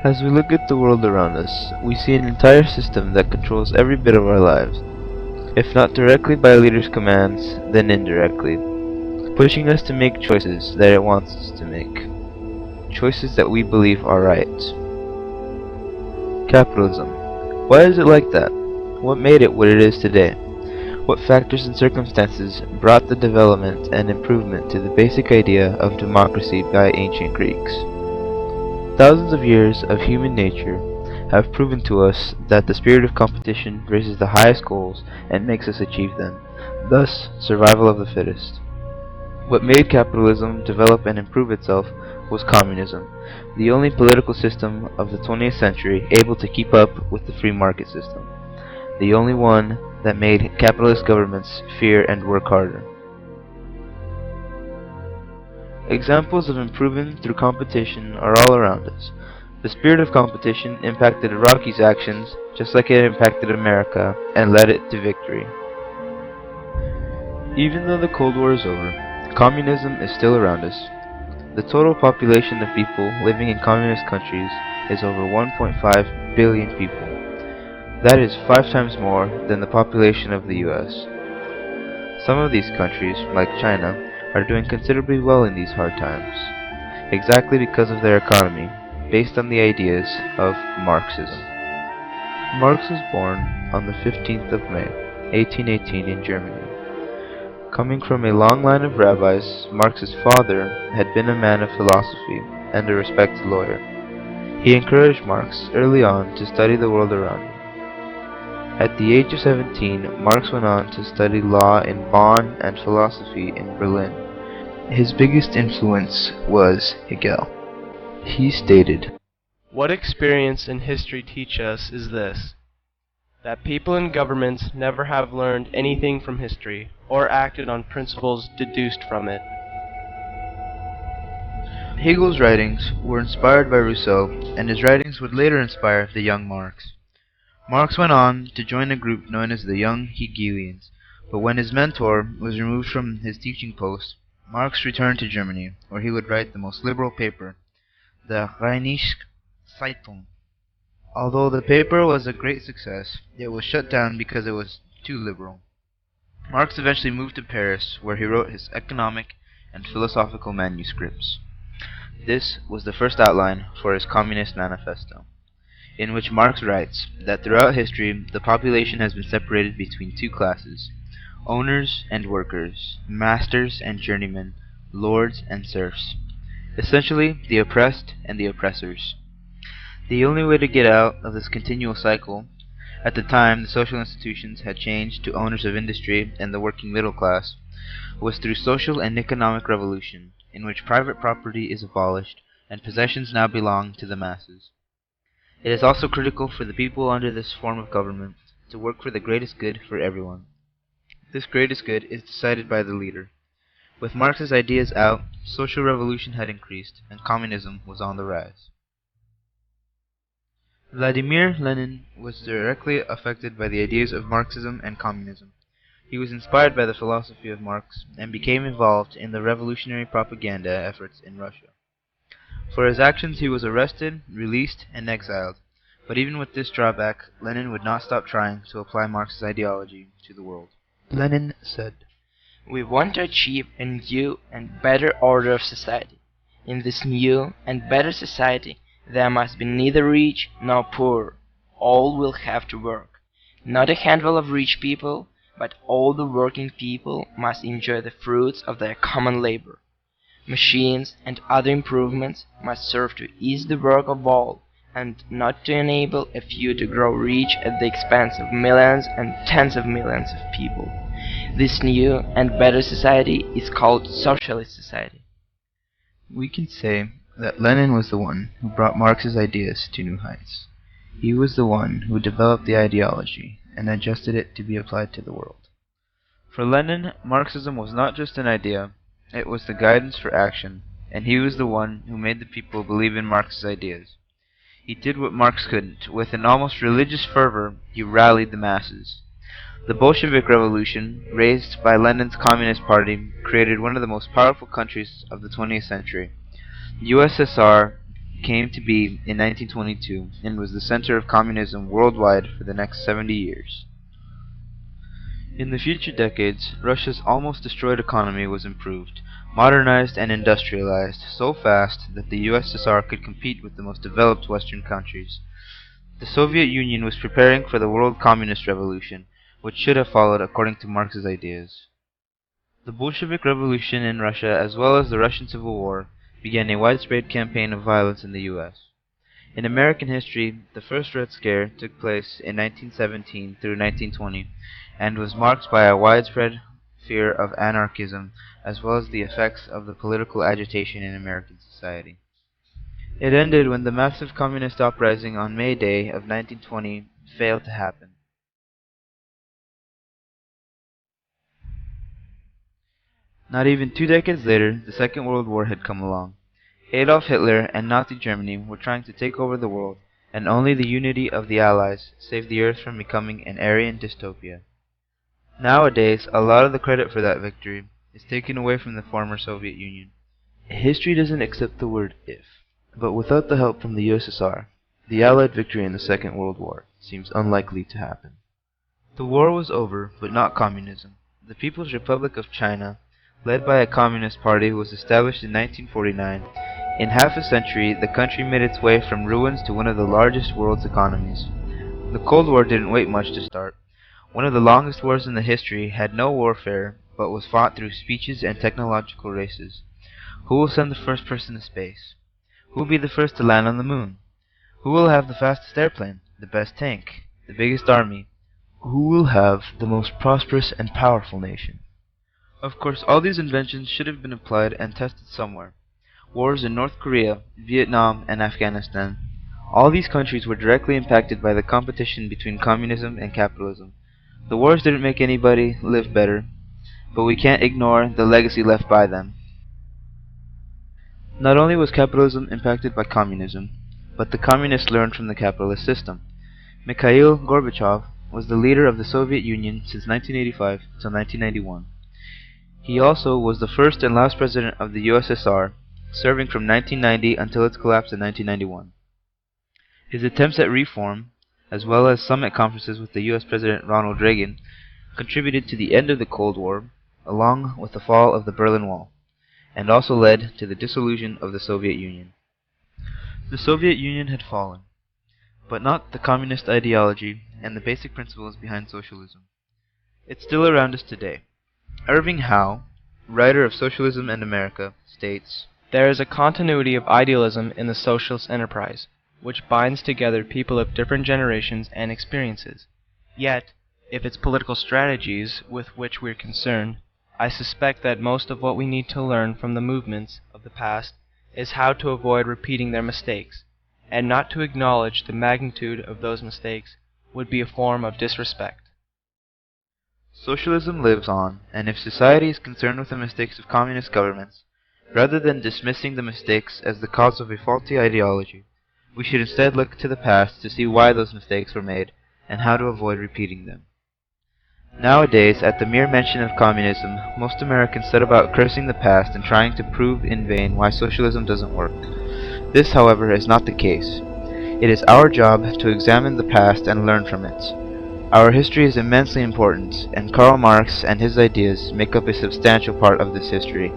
As we look at the world around us, we see an entire system that controls every bit of our lives, if not directly by leaders' commands, then indirectly, pushing us to make choices that it wants us to make, choices that we believe are right. Capitalism. Why is it like that? What made it what it is today? What factors and circumstances brought the development and improvement to the basic idea of democracy by ancient Greeks? Thousands of years of human nature have proven to us that the spirit of competition raises the highest goals and makes us achieve them, thus survival of the fittest. What made capitalism develop and improve itself was communism, the only political system of the 20th century able to keep up with the free market system, the only one that made capitalist governments fear and work harder. Examples of improving through competition are all around us. The spirit of competition impacted Iraqi's actions just like it impacted America and led it to victory. Even though the Cold War is over, communism is still around us. The total population of people living in communist countries is over 1.5 billion people. That is 5 times more than the population of the US. Some of these countries, like China, are doing considerably well in these hard times, exactly because of their economy, based on the ideas of Marxism. Marx was born on the 15th of May, 1818 in Germany. Coming from a long line of rabbis, Marx's father had been a man of philosophy and a respected lawyer. He encouraged Marx early on to study the world around him. At the age of 17, Marx went on to study law in Bonn and philosophy in Berlin. His biggest influence was Hegel. He stated, What experience and history teach us is this, that people and governments never have learned anything from history, or acted on principles deduced from it. Hegel's writings were inspired by Rousseau, and his writings would later inspire the young Marx. Marx went on to join a group known as the Young Hegelians, but when his mentor was removed from his teaching post, Marx returned to Germany, where he would write the most liberal paper, the Rheinische Zeitung. Although the paper was a great success, it was shut down because it was too liberal. Marx eventually moved to Paris, where he wrote his economic and philosophical manuscripts. This was the first outline for his Communist Manifesto, in which Marx writes that throughout history the population has been separated between two classes, owners and workers, masters and journeymen, lords and serfs, essentially the oppressed and the oppressors. The only way to get out of this continual cycle, at the time the social institutions had changed to owners of industry and the working middle class, was through social and economic revolution, in which private property is abolished and possessions now belong to the masses. It is also critical for the people under this form of government to work for the greatest good for everyone. This greatest good is decided by the leader. With Marx's ideas out, social revolution had increased, and communism was on the rise. Vladimir Lenin was directly affected by the ideas of Marxism and communism. He was inspired by the philosophy of Marx and became involved in the revolutionary propaganda efforts in Russia. For his actions he was arrested, released, and exiled, but even with this drawback, Lenin would not stop trying to apply Marx's ideology to the world. Lenin said, We want to achieve a new and better order of society. In this new and better society, there must be neither rich nor poor. All will have to work. Not a handful of rich people, but all the working people must enjoy the fruits of their common labor. Machines and other improvements must serve to ease the work of all, and not to enable a few to grow rich at the expense of millions and tens of millions of people. This new and better society is called socialist society. We can say that Lenin was the one who brought Marx's ideas to new heights. He was the one who developed the ideology and adjusted it to be applied to the world. For Lenin, Marxism was not just an idea, it was the guidance for action, and he was the one who made the people believe in Marx's ideas. He did what Marx couldn't. With an almost religious fervor, he rallied the masses. The Bolshevik Revolution, raised by Lenin's Communist Party, created one of the most powerful countries of the 20th century. USSR came to be in 1922 and was the center of communism worldwide for the next 70 years. In the future decades, Russia's almost destroyed economy was improved, modernized, and industrialized so fast that the USSR could compete with the most developed Western countries. The Soviet Union was preparing for the world communist revolution, which should have followed according to Marx's ideas. The Bolshevik Revolution in Russia, as well as the Russian Civil War, began a widespread campaign of violence in the U.S. In American history, the first Red Scare took place in 1917 through 1920 and was marked by a widespread fear of anarchism as well as the effects of the political agitation in American society. It ended when the massive communist uprising on May Day of 1920 failed to happen. Not even 2 decades later, the Second World War had come along. Adolf Hitler and Nazi Germany were trying to take over the world, and only the unity of the Allies saved the Earth from becoming an Aryan dystopia. Nowadays, a lot of the credit for that victory is taken away from the former Soviet Union. History doesn't accept the word if, but without the help from the USSR, the Allied victory in the Second World War seems unlikely to happen. The war was over, but not communism. The People's Republic of China, led by a communist party, was established in 1949. In half a century, the country made its way from ruins to one of the largest world's economies. The Cold War didn't wait much to start. One of the longest wars in the history had no warfare, but was fought through speeches and technological races. Who will send the first person to space? Who will be the first to land on the moon? Who will have the fastest airplane, the best tank, the biggest army? Who will have the most prosperous and powerful nation? Of course, all these inventions should have been applied and tested somewhere. Wars in North Korea, Vietnam, and Afghanistan. All these countries were directly impacted by the competition between communism and capitalism. The wars didn't make anybody live better, but we can't ignore the legacy left by them. Not only was capitalism impacted by communism, but the communists learned from the capitalist system. Mikhail Gorbachev was the leader of the Soviet Union since 1985 till 1991. He also was the first and last president of the USSR, serving from 1990 until its collapse in 1991. His attempts at reform, as well as summit conferences with the US President Ronald Reagan, contributed to the end of the Cold War, along with the fall of the Berlin Wall, and also led to the dissolution of the Soviet Union. The Soviet Union had fallen, but not the communist ideology and the basic principles behind socialism. It's still around us today. Irving Howe, writer of Socialism and America, states, There is a continuity of idealism in the socialist enterprise, which binds together people of different generations and experiences. Yet, if it's political strategies with which we're concerned, I suspect that most of what we need to learn from the movements of the past is how to avoid repeating their mistakes, and not to acknowledge the magnitude of those mistakes would be a form of disrespect. Socialism lives on, and if society is concerned with the mistakes of communist governments, rather than dismissing the mistakes as the cause of a faulty ideology, we should instead look to the past to see why those mistakes were made and how to avoid repeating them. Nowadays, at the mere mention of communism, most Americans set about cursing the past and trying to prove in vain why socialism doesn't work. This, however, is not the case. It is our job to examine the past and learn from it. Our history is immensely important, and Karl Marx and his ideas make up a substantial part of this history.